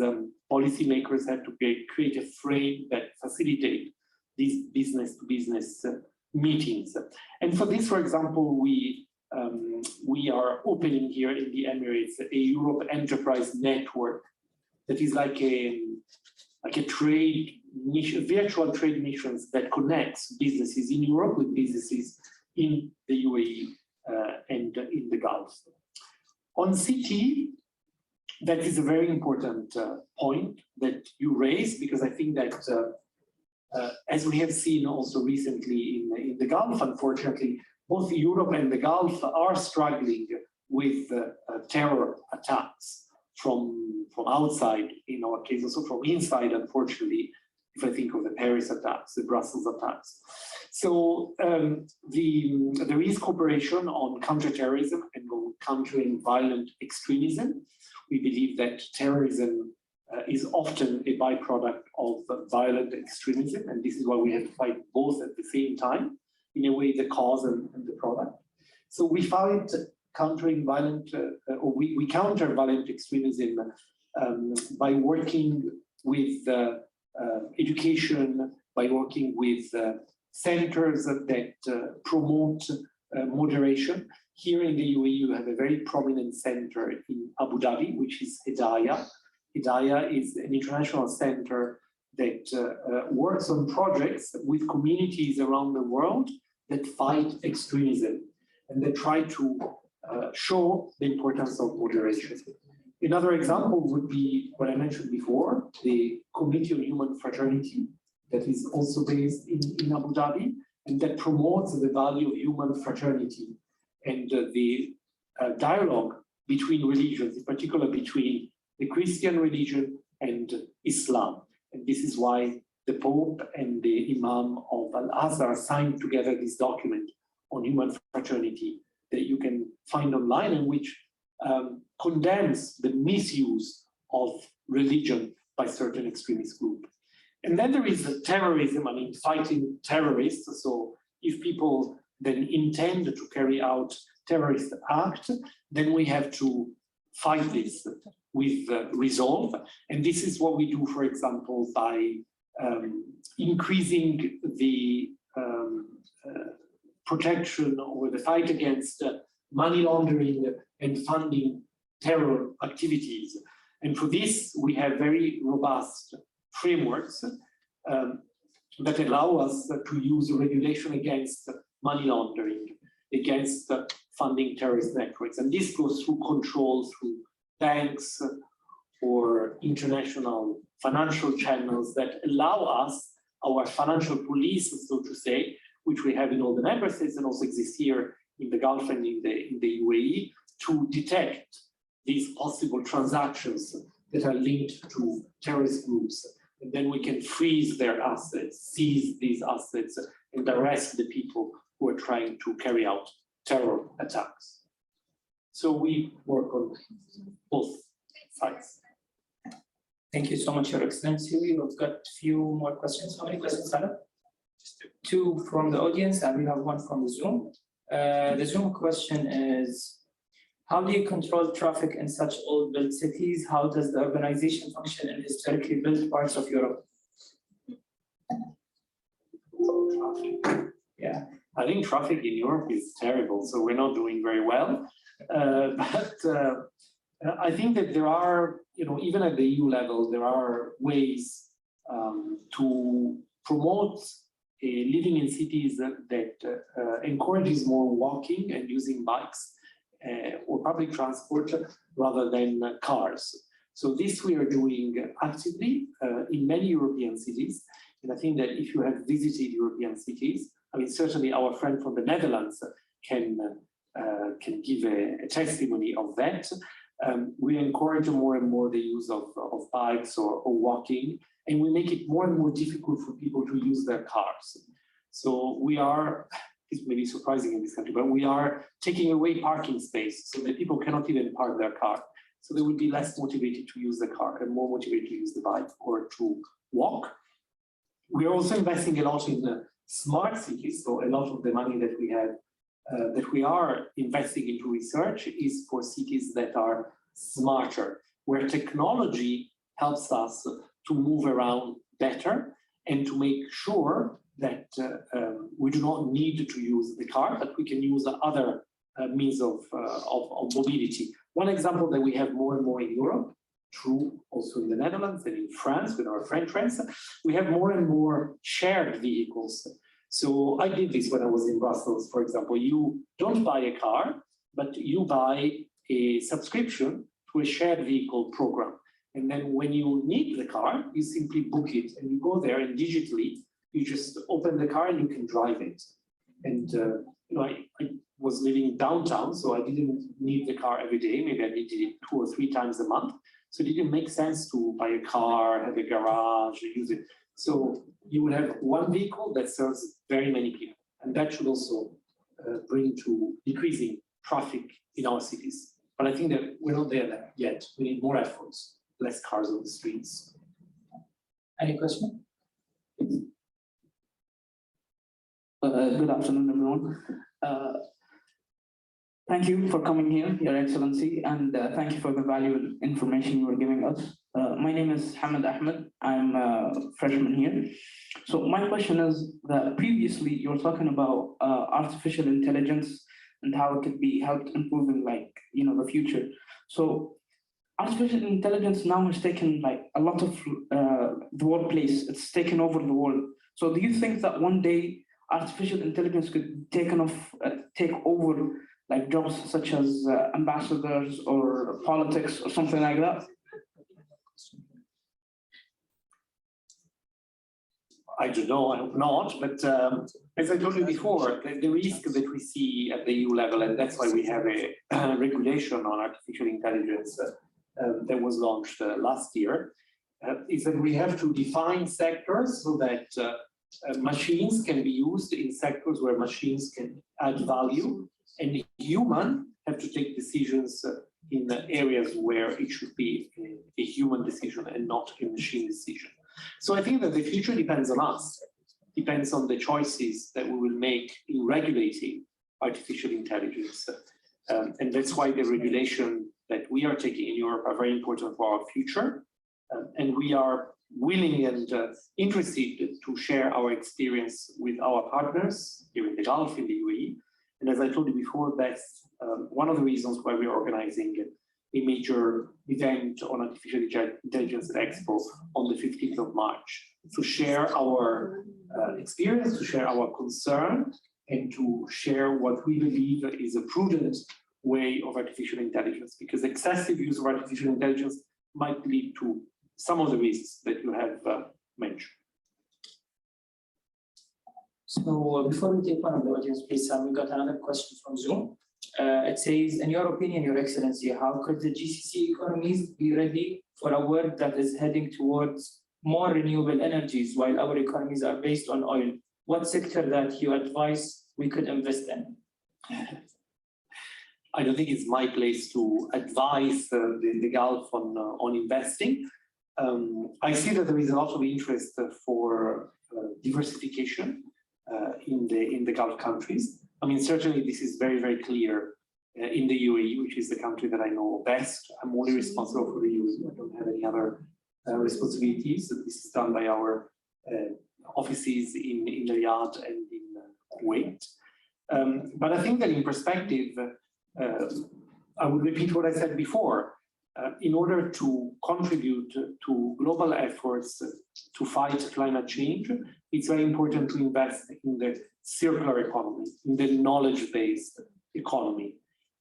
policymakers have to create a frame that facilitate these business to business meetings. And for this, for example, we are opening here in the Emirates a Europe Enterprise Network that is like a trade mission, virtual trade missions that connects businesses in Europe with businesses in the UAE and in the Gulf. On CT, that is a very important point that you raise, because I think that as we have seen also recently in the Gulf, unfortunately, both Europe and the Gulf are struggling with terror attacks from outside, in our case, also from inside, unfortunately, if I think of the Paris attacks, the Brussels attacks. So there is cooperation on counterterrorism and on countering violent extremism. We believe that terrorism is often a byproduct of violent extremism, and this is why we have to fight both at the same time, in a way, the cause and the product. So we fight countering violent, or we counter violent extremism by working with education, by working with centers that promote moderation. Here in the UAE, you have a very prominent center in Abu Dhabi, which is Hidayah. Hidayah is an international center that works on projects with communities around the world that fight extremism and that try to show the importance of moderation. Another example would be what I mentioned before, the Committee on Human Fraternity that is also based in Abu Dhabi and that promotes the value of human fraternity and the dialogue between religions, in particular between the Christian religion and Islam. And this is why the Pope and the Imam of Al-Azhar signed together this document on human fraternity that you can find online, and which condemns the misuse of religion by certain extremist groups. And then there is terrorism, I mean, fighting terrorists. So if people then intend to carry out terrorist act, then we have to fight this with resolve. And this is what we do, for example, by increasing the protection or the fight against money laundering and funding terror activities. And for this, we have very robust frameworks that allow us to use regulation against money laundering, against funding terrorist networks. And this goes through control through banks or international financial channels that allow us, our financial police, so to say, which we have in all the member states and also exists here in the Gulf and in the UAE to detect these possible transactions that are linked to terrorist groups. And then we can freeze their assets, seize these assets, and arrest the people who are trying to carry out terror attacks. So we work on both sides. Thank you so much, Your Excellency. We've got a few more questions. How many questions, Salah? Just two from the audience, and we have one from the Zoom. The Zoom question is, how do you control traffic in such old built cities? How does the organization function in historically built parts of Europe? Yeah. I think traffic in Europe is terrible, so we're not doing very well. But I think that there are, even at the EU level, there are ways to promote living in cities that encourages more walking and using bikes or public transport rather than cars. So this we are doing actively in many European cities. And I think that if you have visited European cities, I mean, certainly our friend from the Netherlands can give a testimony of that. We encourage more and more the use of bikes or walking, and we make it more and more difficult for people to use their cars. So we are, this may be surprising in this country, but we are taking away parking space so that people cannot even park their car. So they will be less motivated to use the car and more motivated to use the bike or to walk. We are also investing a lot in smart cities. So a lot of the money that we have, that we are investing into research is for cities that are smarter, where technology helps us to move around better and to make sure that we do not need to use the car, but we can use other means of mobility. One example that we have more and more in Europe, true also in the Netherlands and in France with our French friends, we have more and more shared vehicles. So I did this when I was in Brussels, for example. You don't buy a car, but you buy a subscription to a shared vehicle program. And then when you need the car, you simply book it and you go there and digitally, you just open the car and you can drive it. And I was living downtown, so I didn't need the car every day. Maybe I needed it 2 or 3 times a month. So it didn't make sense to buy a car, have a garage, use it. So you would have one vehicle that serves very many people. And that should also bring to decreasing traffic in our cities. But I think that we're not there yet. We need more efforts, less cars on the streets. Any question? Good afternoon, everyone. Thank you for coming here, Your Excellency, and thank you for the valuable information you are giving us. My name is Hamid Ahmed. I'm a freshman here. So my question is that previously you were talking about artificial intelligence and how it could be helped improving the future. So artificial intelligence now has taken a lot of the workplace. It's taken over the world. So do you think that one day artificial intelligence could take over jobs such as ambassadors or politics or something like that? I don't know, I hope not, but as I told you before, the risk that we see at the EU level, and that's why we have a regulation on artificial intelligence that was launched last year, is that we have to define sectors so that machines can be used in sectors where machines can add value, and humans have to take decisions in the areas where it should be a human decision and not a machine decision. So I think that the future depends on us, depends on the choices that we will make in regulating artificial intelligence. And that's why the regulation that we are taking in Europe are very important for our future. And we are willing and interested to share our experience with our partners here in the Gulf, in the UAE. And as I told you before, that's one of the reasons why we're organizing a major event on artificial intelligence at Expo on the 15th of March, to share our experience, to share our concern, and to share what we believe is a prudent way of artificial intelligence, because excessive use of artificial intelligence might lead to some of the risks that you have mentioned. So So before we take one of the audience, please, Sam, we got another question from Zoom. It says, in your opinion, Your Excellency, how could the GCC economies be ready for a world that is heading towards more renewable energies while our economies are based on oil? What sector that you advise we could invest in? I don't think it's my place to advise the Gulf on investing. I see that there is a lot of interest for diversification in the Gulf countries. I mean, certainly this is very, very clear in the UAE, which is the country that I know best. I'm only responsible for the UAE. I don't have any other responsibilities. This is done by our offices in Riyadh and in Kuwait. But I think that in perspective, I would repeat what I said before. In order to contribute to global efforts to fight climate change, it's very important to invest in the circular economy, in the knowledge-based economy.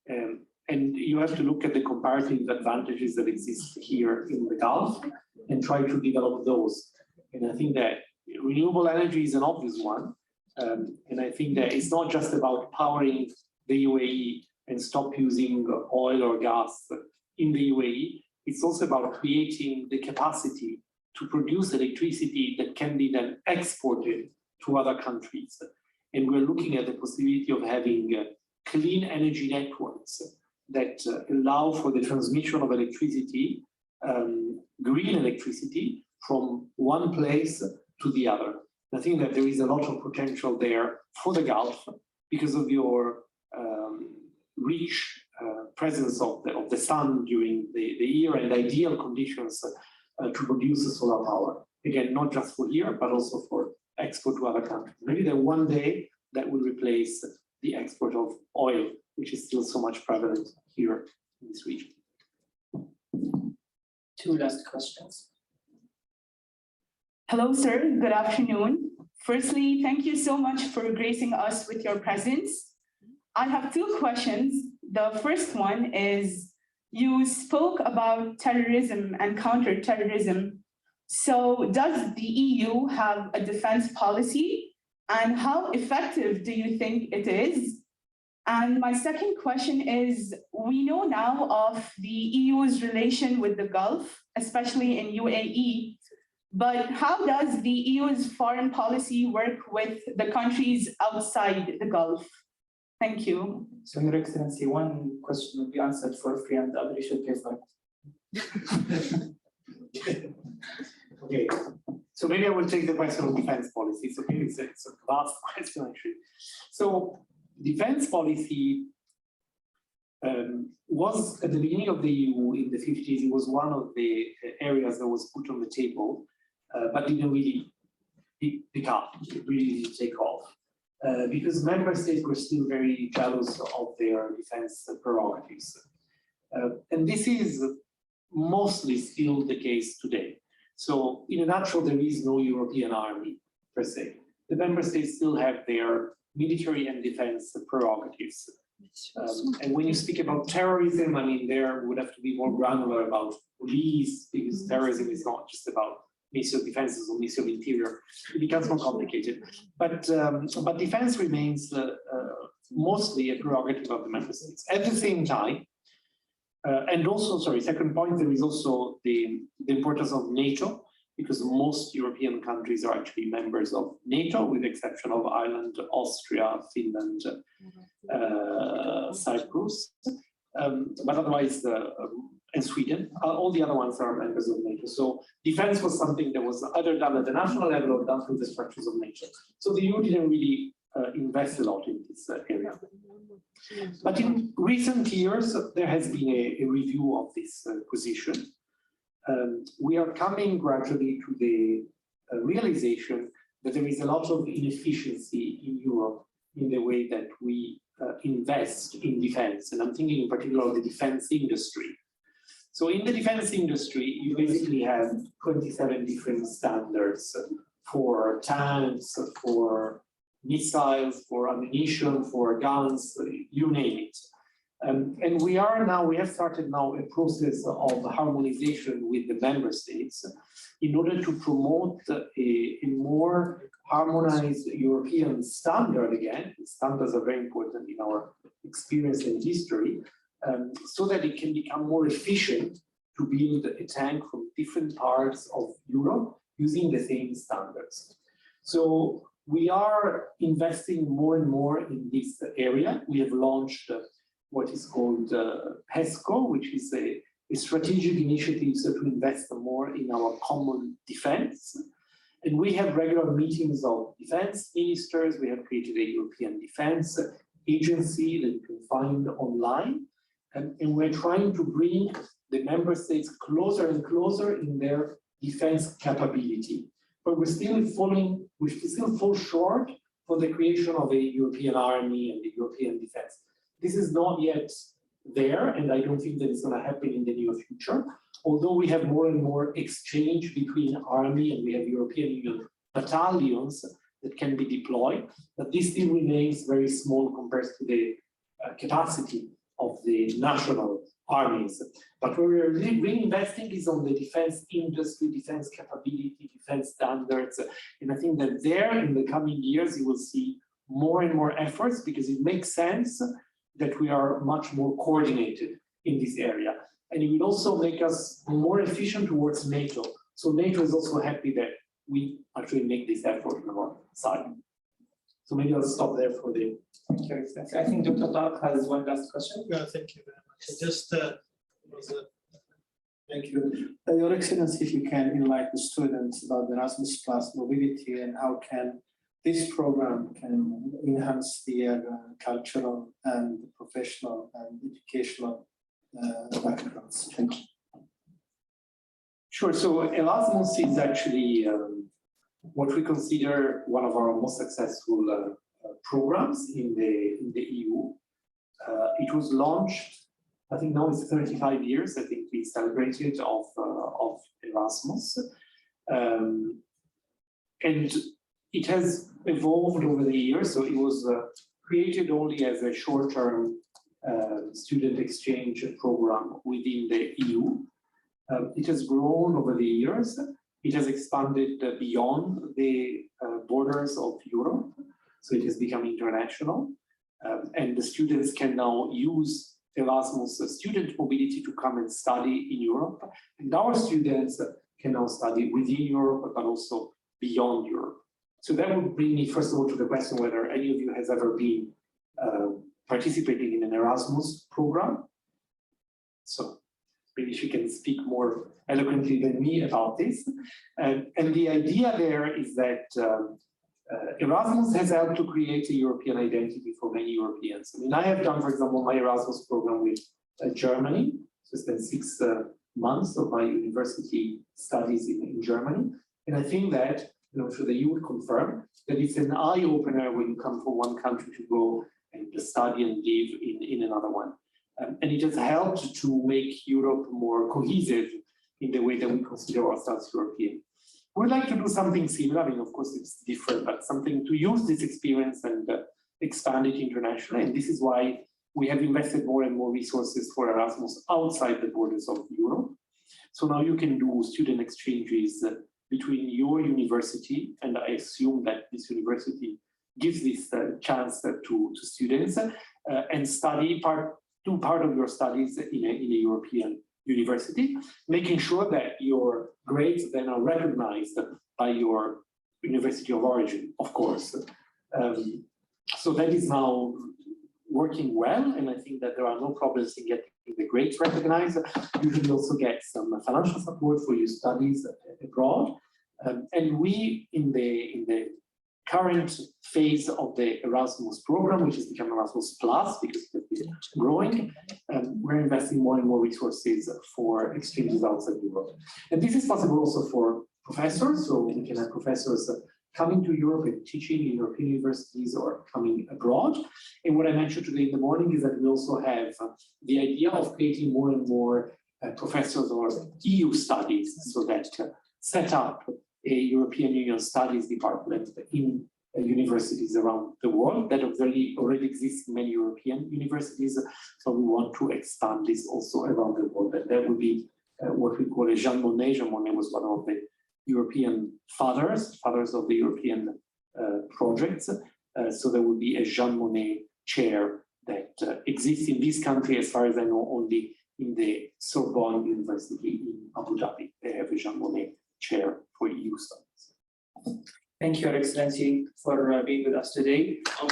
And you have to look at the comparative advantages that exist here in the Gulf and try to develop those. And I think that renewable energy is an obvious one. And I think that it's not just about powering the UAE and stop using oil or gas in the UAE. It's also about creating the capacity to produce electricity that can be then exported to other countries. And we're looking at the possibility of having clean energy networks that allow for the transmission of electricity, green electricity, from one place to the other. I think that there is a lot of potential there for the Gulf because of your rich presence of the sun during the year and ideal conditions to produce solar power. Again, not just for here, but also for export to other countries. Maybe that one day that will replace the export of oil, which is still so much prevalent here in this region. Two last questions. Hello, sir. Good afternoon. Firstly, thank you so much for gracing us with your presence. I have two questions. The first one is, you spoke about terrorism and counterterrorism. So does the EU have a defense policy? And how effective do you think it is? And my second question is, we know now of the EU's relation with the Gulf, especially in UAE, but how does the EU's foreign policy work with the countries outside the Gulf? Thank you. So, Your Excellency, one question will be answered for free and the other you should pay for it. Okay, so maybe I will take the question of defense policy. So maybe it's a vast question actually. So defense policy was at the beginning of the EU in the 50s, it was one of the areas that was put on the table, but didn't really pick up, it really didn't take off. Because member states were still very jealous of their defense prerogatives. And this is mostly still the case today. So in a nutshell, there is no European army per se. The member states still have their military and defense prerogatives. And when you speak about terrorism, I mean, there would have to be more granular about police, because terrorism is not just about Ministry of Defense or Ministry of Interior. It becomes more complicated. But defense remains mostly a prerogative of the member states. At the same time, and also, sorry, second point, there is also the importance of NATO, because most European countries are actually members of NATO, with the exception of Ireland, Austria, Finland, Cyprus. But otherwise, and Sweden, all the other ones are members of NATO. So defense was something that was either done at the national level or done through the structures of NATO. So the EU didn't really invest a lot in this area. But in recent years, there has been a review of this position. We are coming gradually to the realization that there is a lot of inefficiency in Europe in the way that we invest in defense. And I'm thinking in particular of the defense industry. So in the defense industry, you basically have 27 different standards for tanks, for missiles, for ammunition, for guns, you name it. And we have started now a process of harmonization with the member states in order to promote a more harmonized European standard again. Standards are very important in our experience and history, so that it can become more efficient to build a tank from different parts of Europe using the same standards. So we are investing more and more in this area. We have launched what is called PESCO, which is a strategic initiative to invest more in our common defense. And we have regular meetings of defense ministers. We have created a European Defense Agency that you can find online. And we're trying to bring the member states closer and closer in their defense capability. But we still fall short for the creation of a European army and the European defense. This is not yet there, and I don't think that it's going to happen in the near future. Although we have more and more exchange between army and we have European Union battalions that can be deployed, but this still remains very small compared to the capacity of the national armies. But where we're really investing is on the defense industry, defense capability, defense standards. And I think that there in the coming years, you will see more and more efforts because it makes sense that we are much more coordinated in this area. And it will also make us more efficient towards NATO. So NATO is also happy that we actually make this effort on our side. So maybe I'll stop there for the. Thank you. I think Dr. Clark has one last question. Yeah, thank you very much. Thank you. Your Excellency, if you can enlighten the students about the Erasmus Plus mobility and how can this program can enhance their cultural and professional and educational backgrounds. Thank you. Sure. So Erasmus is actually what we consider one of our most successful programs in the EU. It was launched, I think now it's 35 years. I think we celebrated of Erasmus, and it has evolved over the years. So it was created only as a short-term student exchange program within the EU. It has grown over the years. It has expanded beyond the borders of Europe. So it has become international. And the students can now use Erasmus student mobility to come and study in Europe. And our students can now study within Europe, but also beyond Europe. So that would bring me, first of all, to the question whether any of you has ever been participating in an Erasmus program. So maybe she can speak more eloquently than me about this. And the idea there is that Erasmus has helped to create a European identity for many Europeans. I mean, I have done, for example, my Erasmus program with Germany. So I spent 6 months of my university studies in Germany. And I think that, I'm sure that you would confirm, that it's an eye-opener when you come from one country to go and study and live in another one. And it has helped to make Europe more cohesive in the way that we consider ourselves European. We'd like to do something similar. I mean, of course, it's different, but something to use this experience and expand it internationally. And this is why we have invested more and more resources for Erasmus outside the borders of Europe. So now you can do student exchanges between your university, and I assume that this university gives this chance to students and do part of your studies in a European university, making sure that your grades then are recognized by your university of origin, of course. So that is now working well, and I think that there are no problems in getting the grades recognized. You should also get some financial support for your studies abroad. And we, in the current phase of the Erasmus program, which has become Erasmus Plus because it's growing, we're investing more and more resources for exchanges outside Europe. And this is possible also for professors, so we can have professors coming to Europe and teaching in European universities or coming abroad. And what I mentioned today in the morning is that we also have the idea of creating more and more professors or EU studies, so that set up a European Union Studies department in universities around the world that already exists in many European universities. So we want to expand this also around the world. And that would be what we call a Jean Monnet. Jean Monnet was one of the European fathers of the European projects. So there will be a Jean Monnet chair that exists in this country, as far as I know, only in the Sorbonne University in Abu Dhabi. They have a Jean Monnet chair for EU studies. Thank you, Your Excellency, for being with us today. On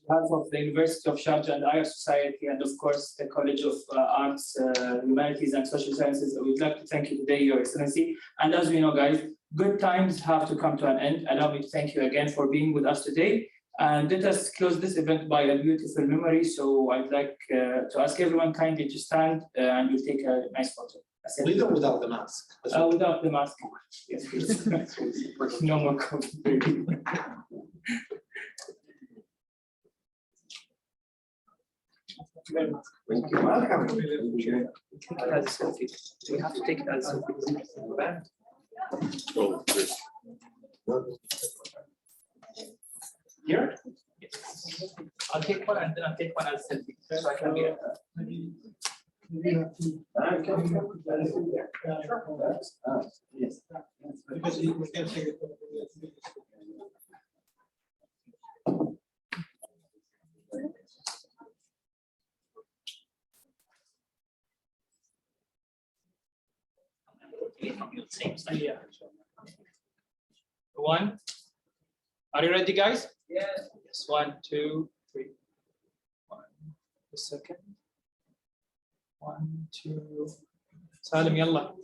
behalf of the University of Sharjah and Aya Society, and of course the College of Arts, Humanities and Social Sciences, we'd like to thank you today, Your Excellency. And as we know, guys, good times have to come to an end. Allow me to thank you again for being with us today. And let us close this event by a beautiful memory. So I'd like to ask everyone kindly to stand and we'll take a nice photo. With or without the mask? Without the mask. Yes, please. No more COVID. Thank you. Welcome. As a selfie. We have to take it as a selfie. Here? Yes. I'll take one and then I'll take one as a selfie. So I can be at Yes. Same side. Yeah. One. Are you ready, guys? Yes. Yes. 1, 2, 3. 1. The second. 1, 2. Salim, yalla.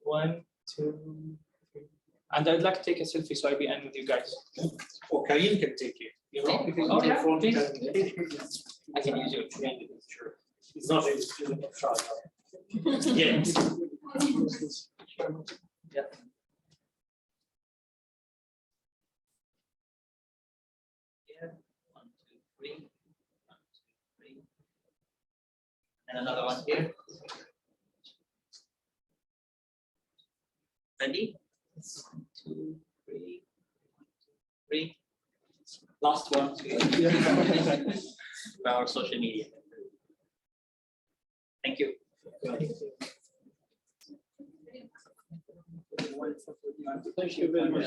1, 2, 3. And I'd like to take a selfie so I be in with you guys. Or Karim can take it. You know, Oh, yeah, please. I can use it. Sure. It's not a shot. Yeah. Yeah. Yeah. 1, 2, 3. 1, 2, 3. And another one here. Ready? 1, 2, 3. 3. Last one. For our social media. Thank you. Thank you very much.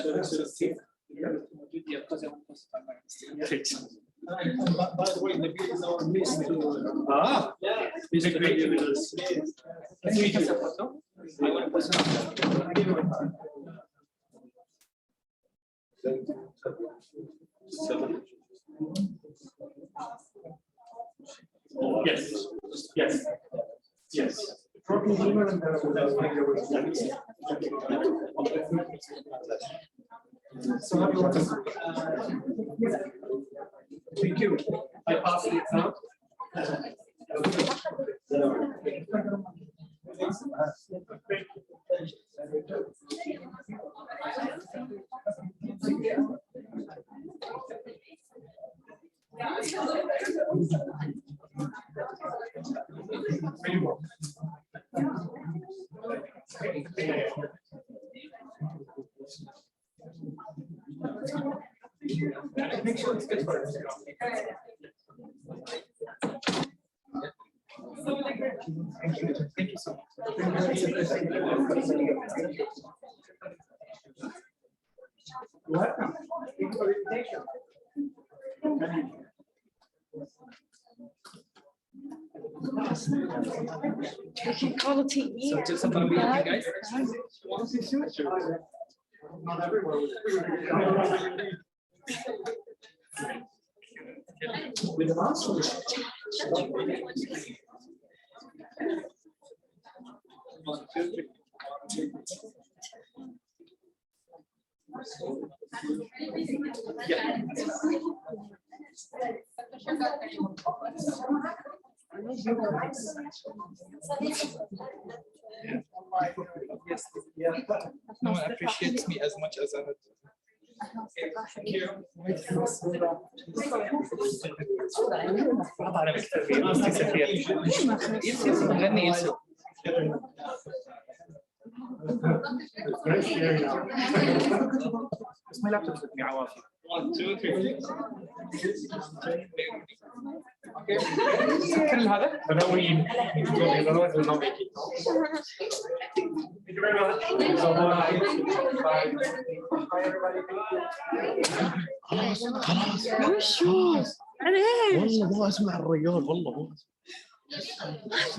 By the way, the beauty is our list to. Ah, Yeah. Mr. Great with us. Can you take us a photo? I want to post it. Yes, yes, yes. So everyone is. Thank you. I pass it now. Make sure it's good for us. Thank you. Thank you so much. Welcome. Quality. So just about you guys. Not everyone. With the mask. Yes, yeah. No one appreciates me as much as I would. Thank you. My laptop's with me, عوافي. 1, 2, 3. سكر هذا؟ Halloween. Otherwise we'll not make it. Thank you very much. خلاص والله ما اسمع الرجال والله ما